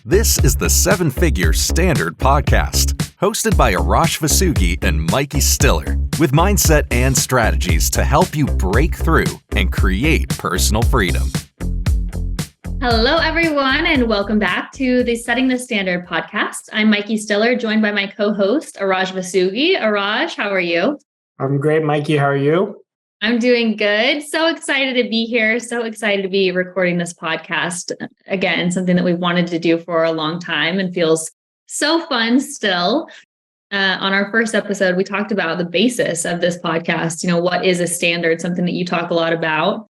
This is the Seven Figure Standard Podcast, hosted by Arash Vossoughi and Mikey Stiller, with mindset and strategies to help you break through and create personal freedom. Hello, everyone, and welcome back to the Setting the Standard podcast. I'm Mikey Stiller, joined by my co-host, Arash Vossoughi. Arash, how are you? I'm great, Mikey. How are you? I'm doing good. So excited to be here. So excited to be recording this podcast. Again, something that we've wanted to do for a long time and feels so fun still. On our first episode, we talked about the basis of this podcast. What is a standard? Something that you talk a lot about.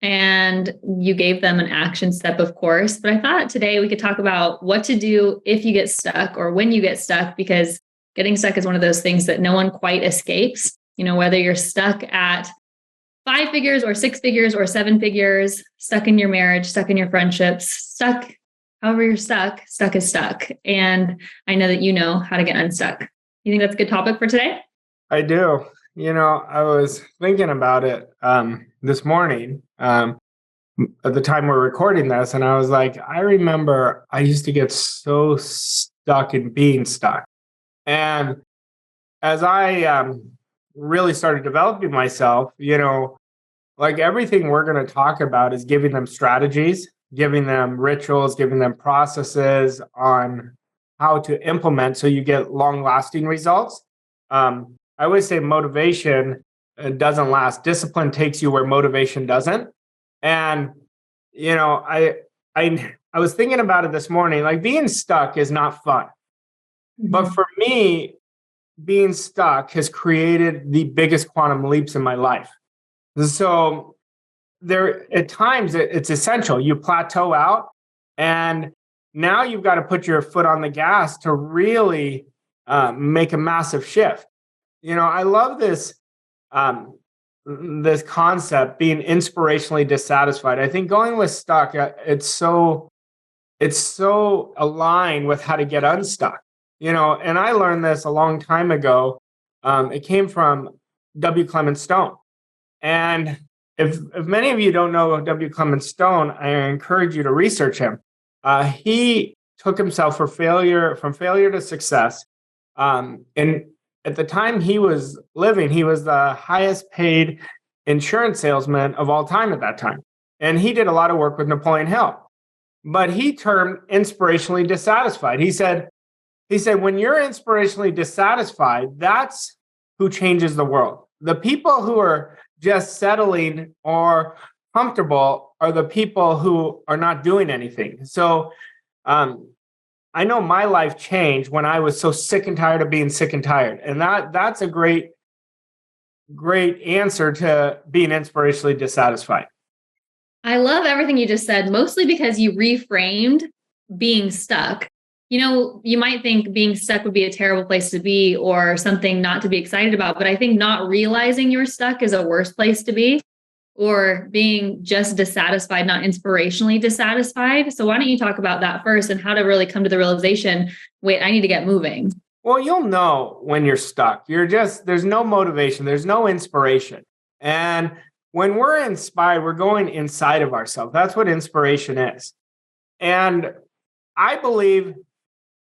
And you gave them an action step, of course. But I thought today we could talk about what to do if you get stuck or when you get stuck, because getting stuck is one of those things that no one quite escapes. Whether you're stuck at 5 figures or 6 figures or 7 figures, stuck in your marriage, stuck in your friendships, stuck, however you're stuck is stuck. And I know that you know how to get unstuck. You think that's a good topic for today? I do. I was thinking about it this morning at the time we're recording this, and I was like, I remember I used to get so stuck in being stuck. And as I really started developing myself, like everything we're going to talk about is giving them strategies, giving them rituals, giving them processes on how to implement so you get long-lasting results. I always say motivation doesn't last. Discipline takes you where motivation doesn't. And, I was thinking about it this morning, like being stuck is not fun. Mm-hmm. But for me, being stuck has created the biggest quantum leaps in my life. So there, at times it's essential. You plateau out and now you've got to put your foot on the gas to really make a massive shift. I love this concept, being inspirationally dissatisfied. I think going with stuck, it's so aligned with how to get unstuck. And I learned this a long time ago. It came from W. Clement Stone. And if many of you don't know W. Clement Stone, I encourage you to research him. He took himself from failure to success. And at the time he was living, he was the highest paid insurance salesman of all time at that time. And he did a lot of work with Napoleon Hill. But he termed inspirationally dissatisfied. He said, when you're inspirationally dissatisfied, that's who changes the world. The people who are just settling or comfortable are the people who are not doing anything. So I know my life changed when I was so sick and tired of being sick and tired. And that's a great answer to being inspirationally dissatisfied. I love everything you just said, mostly because you reframed being stuck. You might think being stuck would be a terrible place to be or something not to be excited about, but I think not realizing you're stuck is a worse place to be, or being just dissatisfied, not inspirationally dissatisfied. So why don't you talk about that first and how to really come to the realization, wait, I need to get moving. Well, you'll know when you're stuck. There's no motivation. There's no inspiration. And when we're inspired, we're going inside of ourselves. That's what inspiration is. And I believe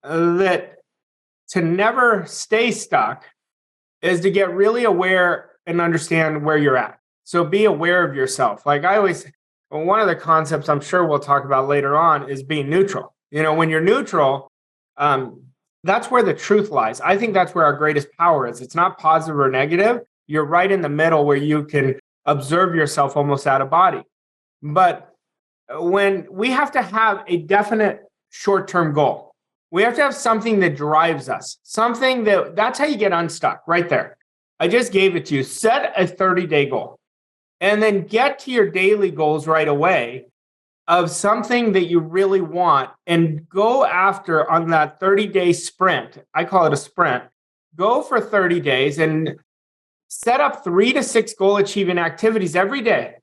that to never stay stuck is to get really aware and understand where you're at. So be aware of yourself. Like one of the concepts I'm sure we'll talk about later on is being neutral. When you're neutral, that's where the truth lies. I think that's where our greatest power is. It's not positive or negative. You're right in the middle where you can observe yourself almost out of body. But when we have to have a definite short-term goal, we have to have something that drives us, that's how you get unstuck right there. I just gave it to you. Set a 30-day goal and then get to your daily goals right away of something that you really want and go after on that 30-day sprint. I call it a sprint. Go for 30 days and set up 3 to 6 goal achieving activities every day.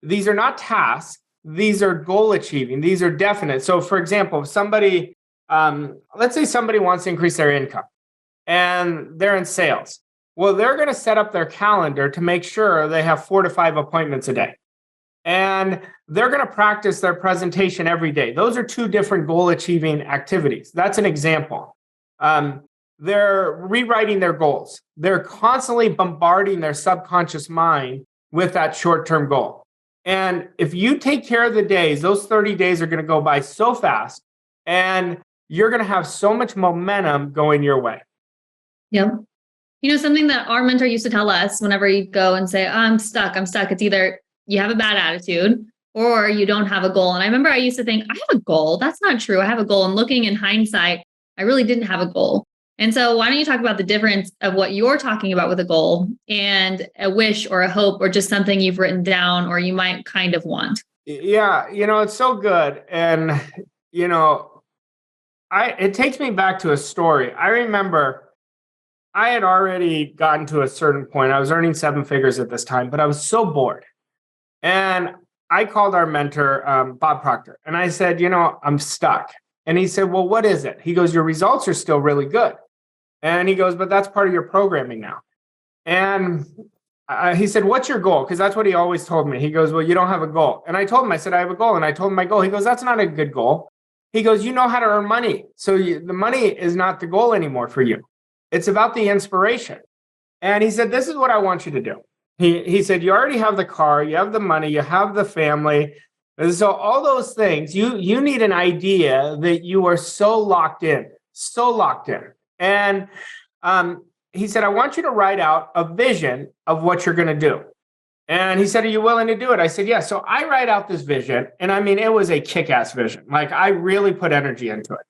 These are not tasks. These are goal achieving. These are definite. So for example, if somebody, let's say somebody wants to increase their income and they're in sales. Well, they're going to set up their calendar to make sure they have 4 to 5 appointments a day. and they're going to practice their presentation every day. Those are two different goal achieving activities. That's an example. They're rewriting their goals. They're constantly bombarding their subconscious mind with that short-term goal. And if you take care of the days, those 30 days are going to go by so fast, and you're going to have so much momentum going your way. Yep. Something that our mentor used to tell us whenever you go and say, oh, I'm stuck. It's either you have a bad attitude or you don't have a goal. And I remember I used to think, I have a goal. That's not true. I have a goal. And looking in hindsight, I really didn't have a goal. And so why don't you talk about the difference of what you're talking about with a goal and a wish or a hope or just something you've written down or you might kind of want? Yeah, it's so good. And, it takes me back to a story. I remember I had already gotten to a certain point. I was earning 7 figures at this time, but I was so bored. And I called our mentor, Bob Proctor, and I said, I'm stuck. And he said, well, what is it? He goes, your results are still really good. And he goes, but that's part of your programming now. And he said, what's your goal? Because that's what he always told me. He goes, well, you don't have a goal. And I told him, I said, I have a goal. And I told him my goal. He goes, that's not a good goal. He goes, you know how to earn money. So the money is not the goal anymore for you. It's about the inspiration. And he said, this is what I want you to do. He said, you already have the car, you have the money, you have the family. And so all those things, you need an idea that you are so locked in. And he said, I want you to write out a vision of what you're going to do. And he said, are you willing to do it? I said, yeah. So I write out this vision. And I mean, it was a kick-ass vision. Like I really put energy into it.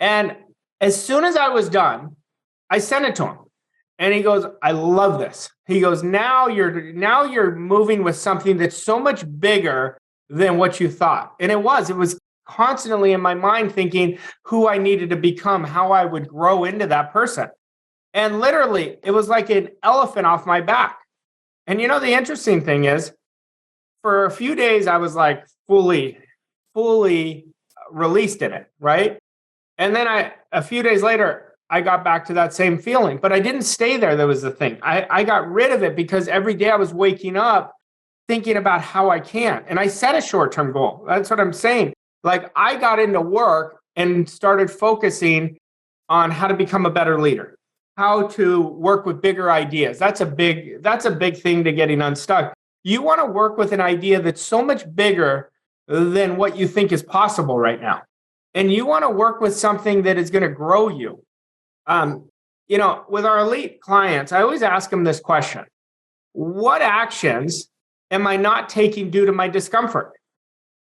And as soon as I was done, I sent it to him. And he goes, I love this. He goes, now you're moving with something that's so much bigger than what you thought. And it was constantly in my mind thinking who I needed to become, how I would grow into that person. And literally, it was like an elephant off my back. And the interesting thing is, for a few days, I was like fully released in it, right? And then a few days later, I got back to that same feeling, but I didn't stay there. That was the thing. I got rid of it because every day I was waking up thinking about how I can. And I set a short-term goal. That's what I'm saying. Like I got into work and started focusing on how to become a better leader, how to work with bigger ideas. That's a big thing to getting unstuck. You want to work with an idea that's so much bigger than what you think is possible right now. And you want to work with something that is going to grow you. With our elite clients, I always ask them this question: what actions am I not taking due to my discomfort?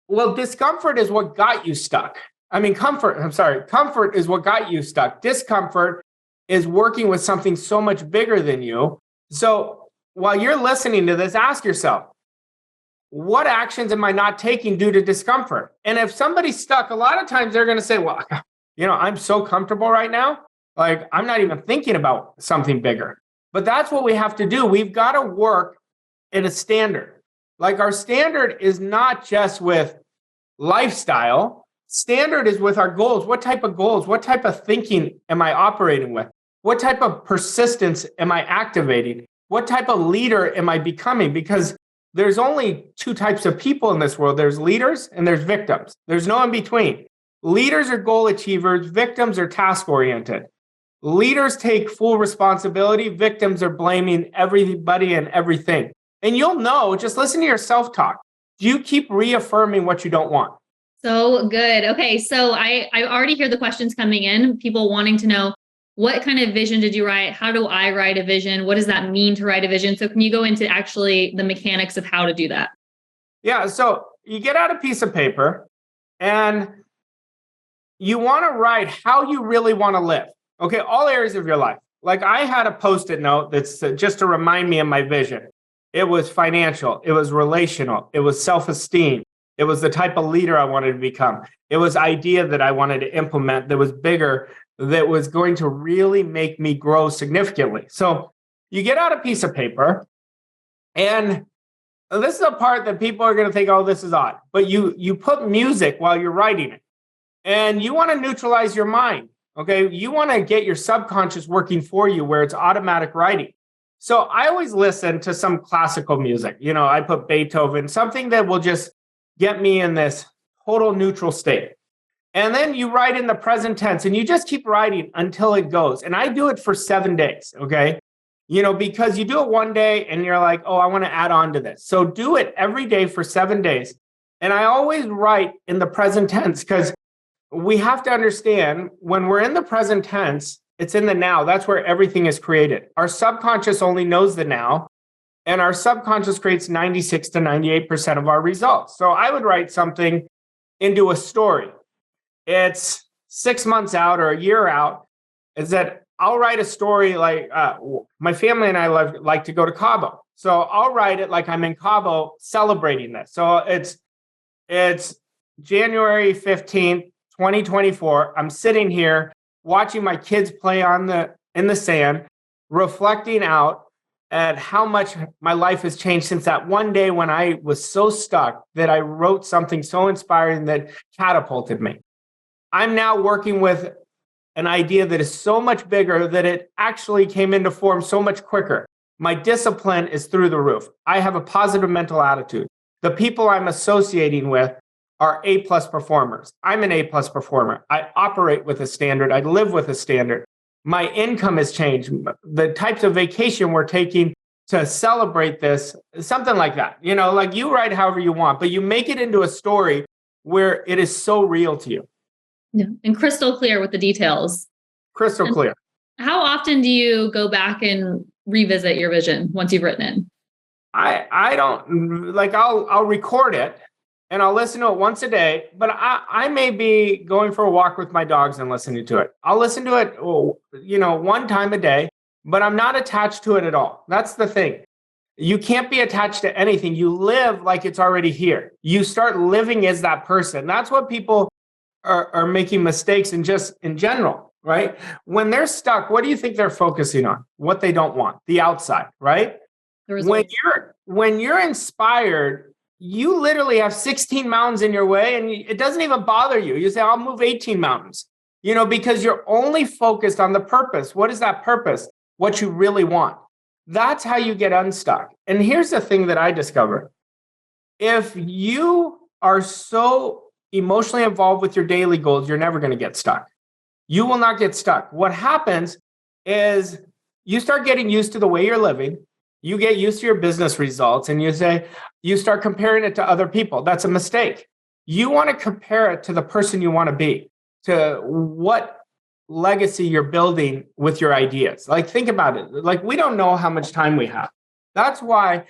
Well, discomfort is what got you stuck. Comfort is what got you stuck. Discomfort is working with something so much bigger than you. So while you're listening to this, ask yourself, what actions am I not taking due to discomfort? And if somebody's stuck, a lot of times they're going to say, well, I'm so comfortable right now. Like, I'm not even thinking about something bigger. But that's what we have to do. We've got to work in a standard. Like, our standard is not just with lifestyle. Standard is with our goals. What type of goals? What type of thinking am I operating with? What type of persistence am I activating? What type of leader am I becoming? Because there's only 2 types of people in this world. There's leaders and there's victims. There's no in between. Leaders are goal achievers. Victims are task-oriented. Leaders take full responsibility. Victims are blaming everybody and everything. And you'll know, just listen to your self-talk. Do you keep reaffirming what you don't want? So good. Okay. So I already hear the questions coming in, people wanting to know, what kind of vision did you write? How do I write a vision? What does that mean to write a vision? So can you go into actually the mechanics of how to do that? Yeah. So you get out a piece of paper and you want to write how you really want to live. Okay, all areas of your life. Like I had a Post-it note that's just to remind me of my vision. It was financial. It was relational. It was self-esteem. It was the type of leader I wanted to become. It was idea that I wanted to implement that was bigger, that was going to really make me grow significantly. So you get out a piece of paper, and this is a part that people are going to think, oh, this is odd. But you put music while you're writing it. And you want to neutralize your mind. Okay, you want to get your subconscious working for you where it's automatic writing. So I always listen to some classical music. I put Beethoven, something that will just get me in this total neutral state. And then you write in the present tense and you just keep writing until it goes. And I do it for 7 days. Okay. Because you do it one day and you're like, oh, I want to add on to this. So do it every day for 7 days. And I always write in the present tense because we have to understand when we're in the present tense, it's in the now. That's where everything is created. Our subconscious only knows the now, and our subconscious creates 96 to 98% of our results. So I would write something into a story. It's 6 months out or a year out, is that I'll write a story like my family and I like to go to Cabo. So I'll write it like I'm in Cabo celebrating this. So it's January 15th, 2024. I'm sitting here watching my kids play in the sand, reflecting out at how much my life has changed since that one day when I was so stuck that I wrote something so inspiring that catapulted me. I'm now working with an idea that is so much bigger that it actually came into form so much quicker. My discipline is through the roof. I have a positive mental attitude. The people I'm associating with are A+ performers. I'm an A+ performer. I operate with a standard. I live with a standard. My income has changed. The types of vacation we're taking to celebrate this, something like that. Like you write however you want, but you make it into a story where it is so real to you. Yeah. And crystal clear with the details. Crystal clear. How often do you go back and revisit your vision once you've written it? I don't like, I'll record it and I'll listen to it once a day, but I may be going for a walk with my dogs and listening to it. I'll listen to it, one time a day, but I'm not attached to it at all. That's the thing. You can't be attached to anything. You live like it's already here. You start living as that person. That's what people are making mistakes in just in general, right? When they're stuck, what do you think they're focusing on? What they don't want, the outside, right? When you're inspired, you literally have 16 mountains in your way and it doesn't even bother you. You say, I'll move 18 mountains, because you're only focused on the purpose. What is that purpose? What you really want. That's how you get unstuck. And here's the thing that I discovered. If you are so emotionally involved with your daily goals, you're never going to get stuck. You will not get stuck. What happens is you start getting used to the way you're living. You get used to your business results and you start comparing it to other people. That's a mistake. You want to compare it to the person you want to be, to what legacy you're building with your ideas. Like, think about it. Like, we don't know how much time we have. That's why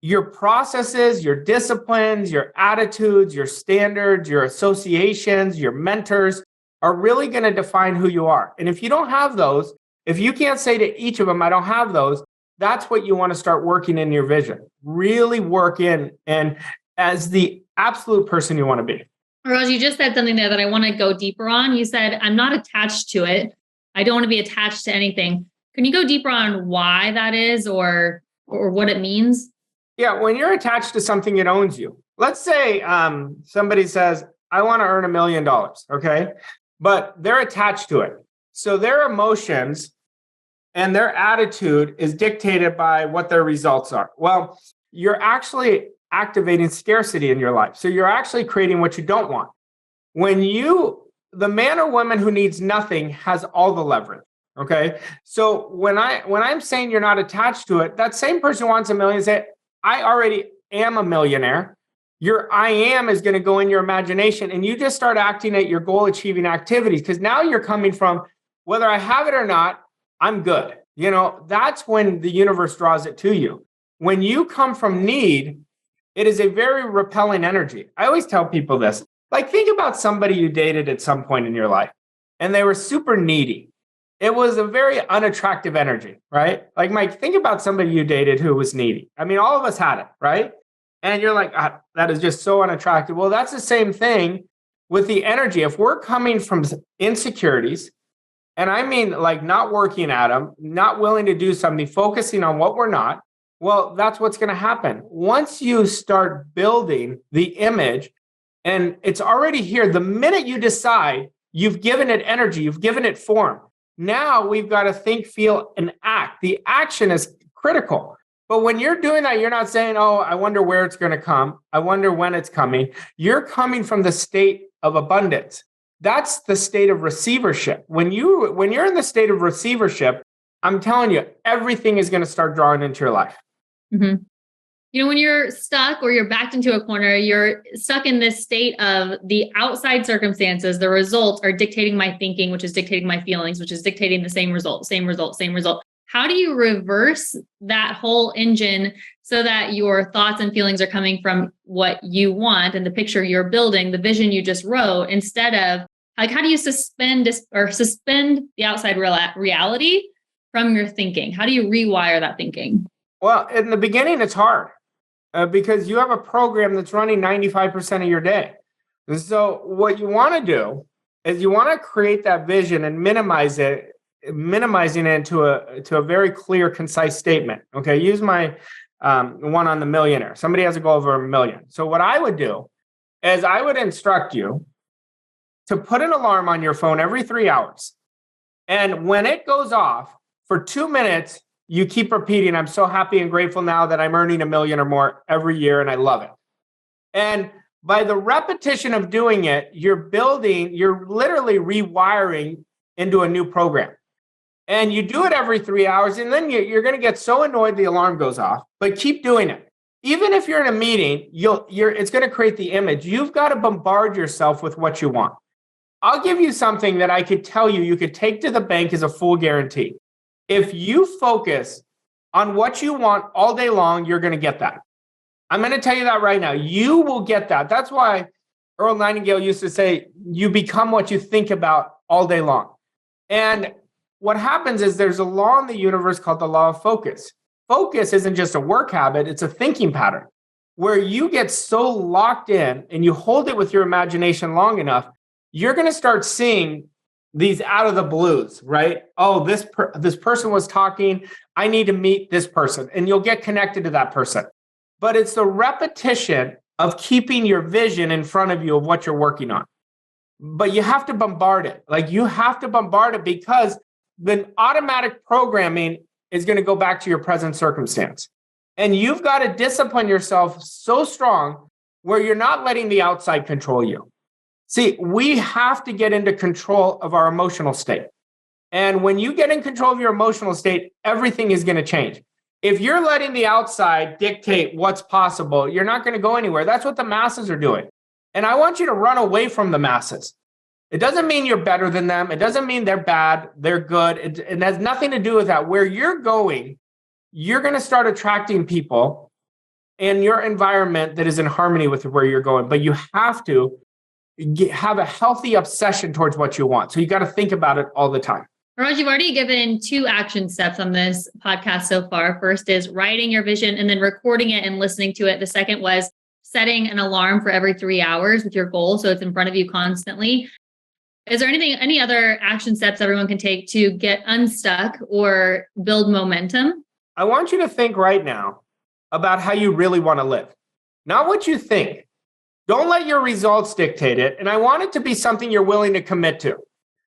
your processes, your disciplines, your attitudes, your standards, your associations, your mentors are really going to define who you are. And if you don't have those, if you can't say to each of them, I don't have those, that's what you want to start working in your vision. Really work in and as the absolute person you want to be. Arash, you just said something there that I want to go deeper on. You said, I'm not attached to it. I don't want to be attached to anything. Can you go deeper on why that is or what it means? Yeah, when you're attached to something, it owns you. Let's say somebody says, I want to earn $1 million, okay? But they're attached to it. So their emotions and their attitude is dictated by what their results are. Well, you're actually activating scarcity in your life. So you're actually creating what you don't want. The man or woman who needs nothing has all the leverage. Okay. So when I'm saying you're not attached to it, that same person who wants $1 million say, I already am a millionaire. Your I am is going to go in your imagination and you just start acting at your goal achieving activities because now you're coming from whether I have it or not, I'm good. That's when the universe draws it to you. When you come from need, it is a very repelling energy. I always tell people this, like think about somebody you dated at some point in your life and they were super needy. It was a very unattractive energy, right? Like Mike, think about somebody you dated who was needy. I mean, all of us had it, right? And you're like, that is just so unattractive. Well, that's the same thing with the energy. If we're coming from insecurities, and I mean like not working at them, not willing to do something, focusing on what we're not, well, that's what's going to happen. Once you start building the image and it's already here, the minute you decide, you've given it energy, you've given it form. Now we've got to think, feel, and act. The action is critical. But when you're doing that, you're not saying, oh, I wonder where it's going to come. I wonder when it's coming. You're coming from the state of abundance. That's the state of receivership. When you're in the state of receivership, I'm telling you, everything is going to start drawing into your life. Mm-hmm. You know, when you're stuck or you're backed into a corner, you're stuck in this state of the outside circumstances. The results are dictating my thinking, which is dictating my feelings, which is dictating the same result, same result, same result. How do you reverse that whole engine so that your thoughts and feelings are coming from what you want and the picture you're building, the vision you just wrote, instead of like, how do you suspend the outside reality from your thinking? How do you rewire that thinking? Well, in the beginning, it's hard because you have a program that's running 95% of your day. And so what you want to do is you want to create that vision and minimizing it to a very clear, concise statement. Okay, use my one on the millionaire. Somebody has a goal over $1 million. So what I would do is I would instruct you to put an alarm on your phone every 3 hours. And when it goes off for 2 minutes, you keep repeating, I'm so happy and grateful now that I'm earning $1 million or more every year, and I love it. And by the repetition of doing it, you're literally rewiring into a new program. And you do it every 3 hours, and then you're going to get so annoyed the alarm goes off, but keep doing it. Even if you're in a meeting, it's going to create the image. You've got to bombard yourself with what you want. I'll give you something that I could tell you could take to the bank as a full guarantee. If you focus on what you want all day long, you're going to get that. I'm going to tell you that right now. You will get that. That's why Earl Nightingale used to say, you become what you think about all day long. And what happens is there's a law in the universe called the law of focus. Focus isn't just a work habit, it's a thinking pattern where you get so locked in and you hold it with your imagination long enough, you're going to start seeing these out of the blues, right? Oh, this person was talking. I need to meet this person, and you'll get connected to that person. But it's the repetition of keeping your vision in front of you of what you're working on. But you have to bombard it. Like you have to bombard it because the automatic programming is going to go back to your present circumstance. And you've got to discipline yourself so strong where you're not letting the outside control you. See, we have to get into control of our emotional state. And when you get in control of your emotional state, everything is going to change. If you're letting the outside dictate what's possible, you're not going to go anywhere. That's what the masses are doing. And I want you to run away from the masses. It doesn't mean you're better than them. It doesn't mean they're bad. They're good. It has nothing to do with that. Where you're going, you're going to start attracting people in your environment that is in harmony with where you're going. But you have to have a healthy obsession towards what you want. So you got to think about it all the time. Arash, you've already given 2 action steps on this podcast so far. First is writing your vision and then recording it and listening to it. The second was setting an alarm for every 3 hours with your goal, so it's in front of you constantly. Is there any other action steps everyone can take to get unstuck or build momentum? I want you to think right now about how you really want to live, not what you think. Don't let your results dictate it. And I want it to be something you're willing to commit to.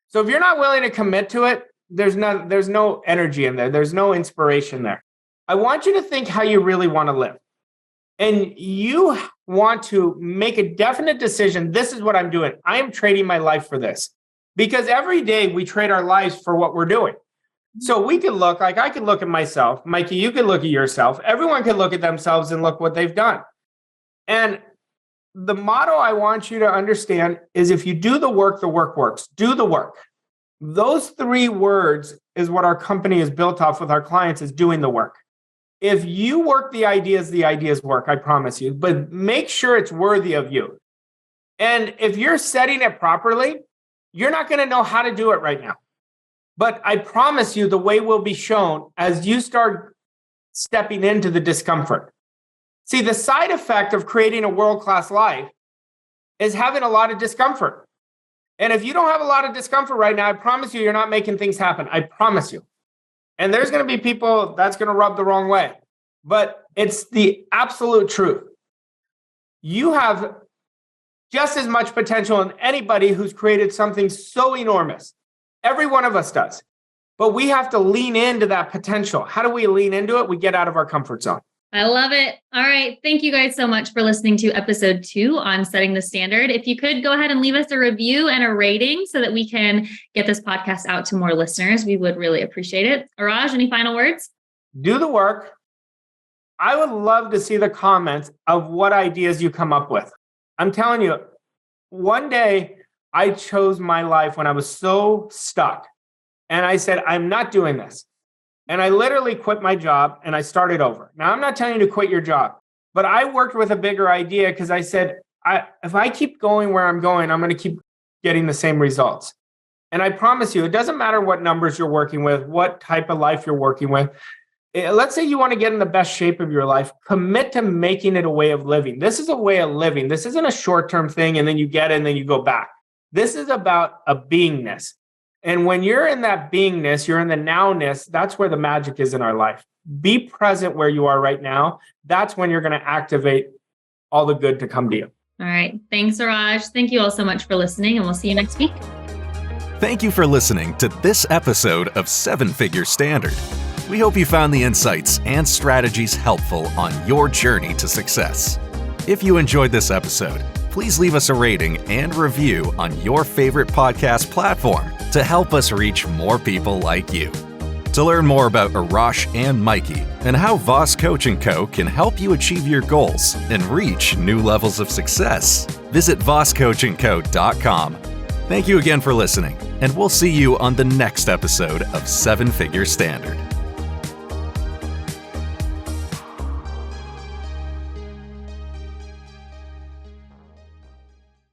So if you're not willing to commit to it, there's no energy in there. There's no inspiration there. I want you to think how you really want to live. And you want to make a definite decision. This is what I'm doing. I am trading my life for this. Because every day we trade our lives for what we're doing. So we could look, like I could look at myself. Mikey, you could look at yourself. Everyone could look at themselves and look what they've done. And the motto I want you to understand is if you do the work works. Do the work. Those 3 words is what our company is built off with our clients, is doing the work. If you work the ideas work, I promise you, but make sure it's worthy of you. And if you're setting it properly, you're not going to know how to do it right now. But I promise you the way will be shown as you start stepping into the discomfort. See, the side effect of creating a world-class life is having a lot of discomfort. And if you don't have a lot of discomfort right now, I promise you, you're not making things happen. I promise you. And there's going to be people that's going to rub the wrong way. But it's the absolute truth. You have just as much potential in anybody who's created something so enormous. Every one of us does. but we have to lean into that potential. How do we lean into it? We get out of our comfort zone. I love it. All right. Thank you guys so much for listening to episode 2 on setting the standard. If you could go ahead and leave us a review and a rating so that we can get this podcast out to more listeners, we would really appreciate it. Arash, any final words? Do the work. I would love to see the comments of what ideas you come up with. I'm telling you, one day I chose my life when I was so stuck. And I said, I'm not doing this. And I literally quit my job and I started over. Now, I'm not telling you to quit your job, but I worked with a bigger idea because I said, if I keep going where I'm going, I'm going to keep getting the same results. And I promise you, it doesn't matter what numbers you're working with, what type of life you're working with. Let's say you want to get in the best shape of your life, commit to making it a way of living. This is a way of living. This isn't a short-term thing and then you get it and then you go back. This is about a beingness. And when you're in that beingness, you're in the nowness, that's where the magic is in our life. Be present where you are right now. That's when you're going to activate all the good to come to you. All right. Thanks, Arash. Thank you all so much for listening, and we'll see you next week. Thank you for listening to this episode of 7-Figure Standard. We hope you found the insights and strategies helpful on your journey to success. If you enjoyed this episode, please leave us a rating and review on your favorite podcast platform to help us reach more people like you. To learn more about Arash and Mikey and how Voss Coach & Co. can help you achieve your goals and reach new levels of success, visit vosscoachandco.com. Thank you again for listening, and we'll see you on the next episode of 7-Figure Standard.